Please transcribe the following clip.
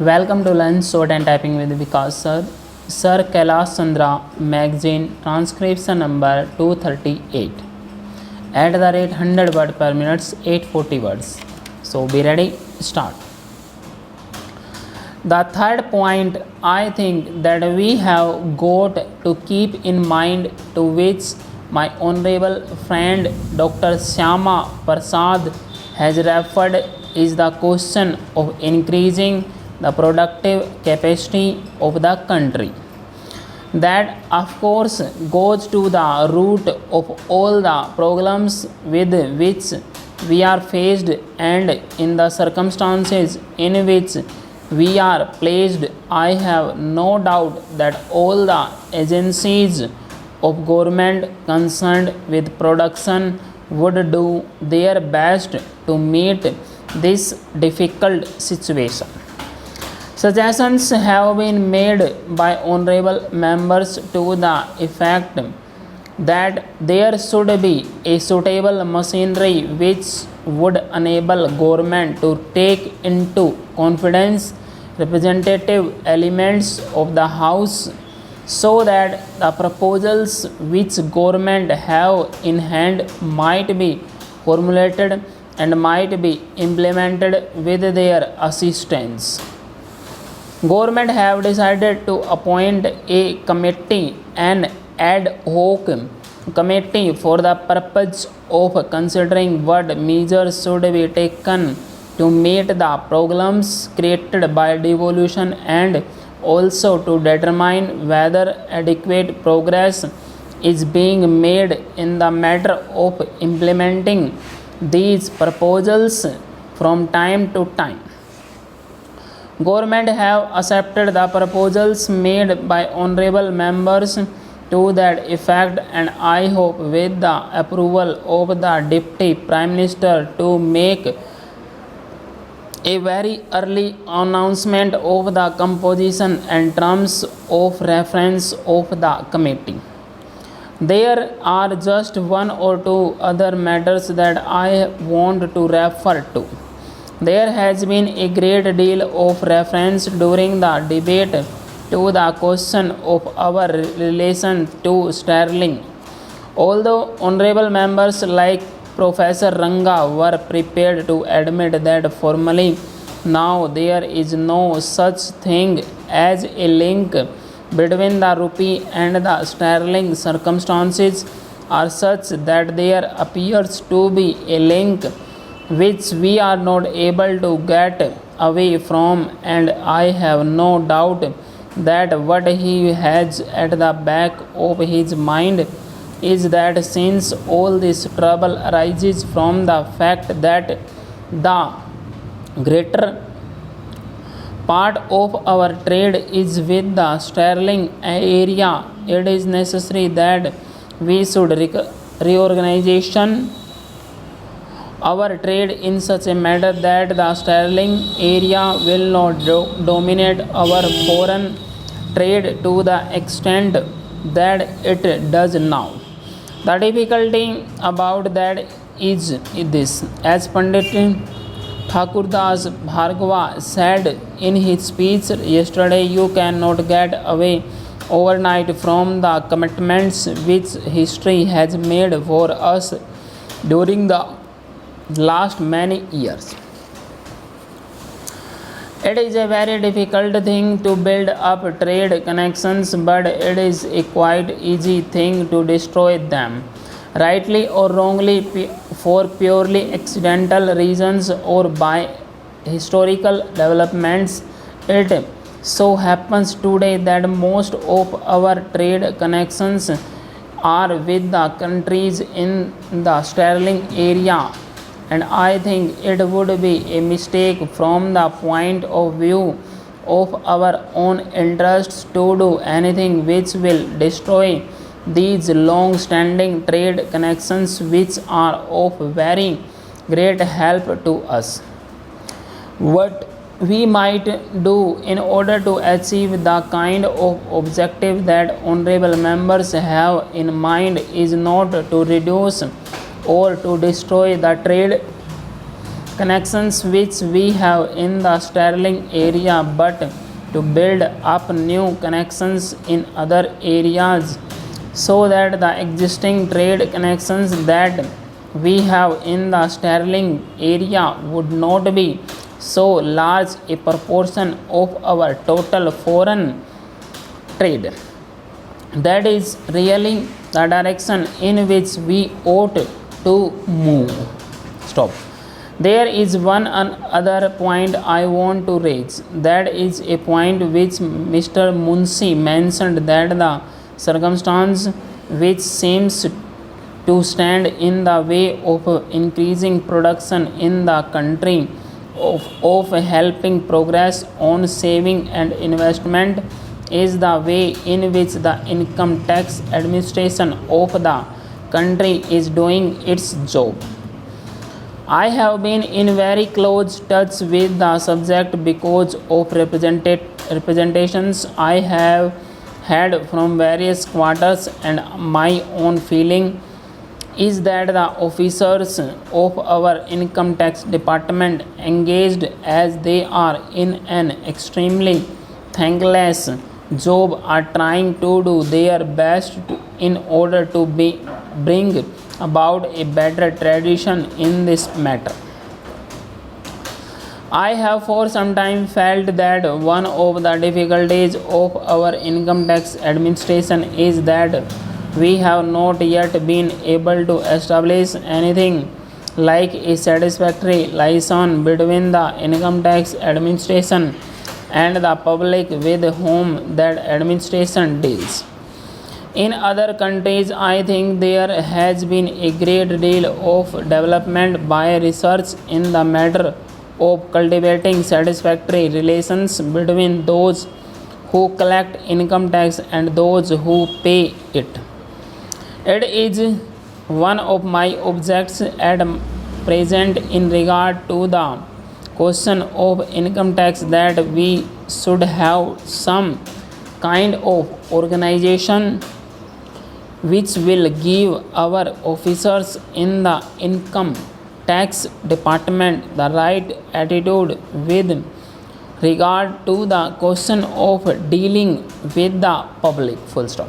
Welcome to Learn Short and Typing with VIKAS Sir. Sir Kailash Chandra magazine transcription number 238. At the rate 100 word per minute, 840 words. So be ready, start. The third point I think that we have got to keep in mind, to which my honorable friend Dr. Shyama Prasad has referred, is the question of increasing the productive capacity of the country. That of course goes to the root of all the problems with which we are faced, and in the circumstances in which we are placed, I have no doubt that all the agencies of government concerned with production would do their best to meet this difficult situation. Suggestions have been made by honorable members to the effect that there should be a suitable machinery which would enable government to take into confidence representative elements of the House, so that the proposals which government have in hand might be formulated and might be implemented with their assistance. Government have decided to appoint a committee, an ad hoc committee, for the purpose of considering what measures should be taken to meet the problems created by devolution, and also to determine whether adequate progress is being made in the matter of implementing these proposals from time to time. Government have accepted the proposals made by honorable members to that effect, and I hope with the approval of the Deputy Prime Minister to make a very early announcement of the composition and terms of reference of the committee. There are just one or two other matters that I want to refer to. There has been a great deal of reference during the debate to the question of our relation to sterling. Although honorable members like Professor Ranga were prepared to admit that formally now there is no such thing as a link between the rupee and the sterling, circumstances are such that there appears to be a link which we are not able to get away from, and I have no doubt that what he has at the back of his mind is that since all this trouble arises from the fact that the greater part of our trade is with the sterling area, it is necessary that we should reorganization our trade in such a manner that the sterling area will not dominate our foreign trade to the extent that it does now. The difficulty about that is this: as Pandit Thakurdas Bhargava said in his speech yesterday, you cannot get away overnight from the commitments which history has made for us during the last many years. It is a very difficult thing to build up trade connections, but it is a quite easy thing to destroy them, rightly or wrongly, for purely accidental reasons or by historical developments. It so happens today that most of our trade connections are with the countries in the sterling area, and I think it would be a mistake from the point of view of our own interests to do anything which will destroy these long-standing trade connections which are of very great help to us. What we might do in order to achieve the kind of objective that honorable members have in mind is not to reduce or to destroy the trade connections which we have in the Sterling area, but to build up new connections in other areas so that the existing trade connections that we have in the Sterling area would not be so large a proportion of our total foreign trade. That is really the direction in which we ought to move. Stop. There is one other point I want to raise. That is a point which Mr. Munshi mentioned, that the circumstance which seems to stand in the way of increasing production in the country, of helping progress on saving and investment, is the way in which the income tax administration of the country is doing its job. I have been in very close touch with the subject because of representations I have had from various quarters, and my own feeling is that the officers of our income tax department, engaged as they are in an extremely thankless job, are trying to do their best in order to bring about a better tradition in this matter. I have for some time felt that one of the difficulties of our income tax administration is that we have not yet been able to establish anything like a satisfactory liaison between the income tax administration and the public with whom that administration deals. In other countries, I think there has been a great deal of development by research in the matter of cultivating satisfactory relations between those who collect income tax and those who pay it. It is one of my objects at present in regard to the question of income tax that we should have some kind of organization which will give our officers in the income tax department the right attitude with regard to the question of dealing with the public. Full stop.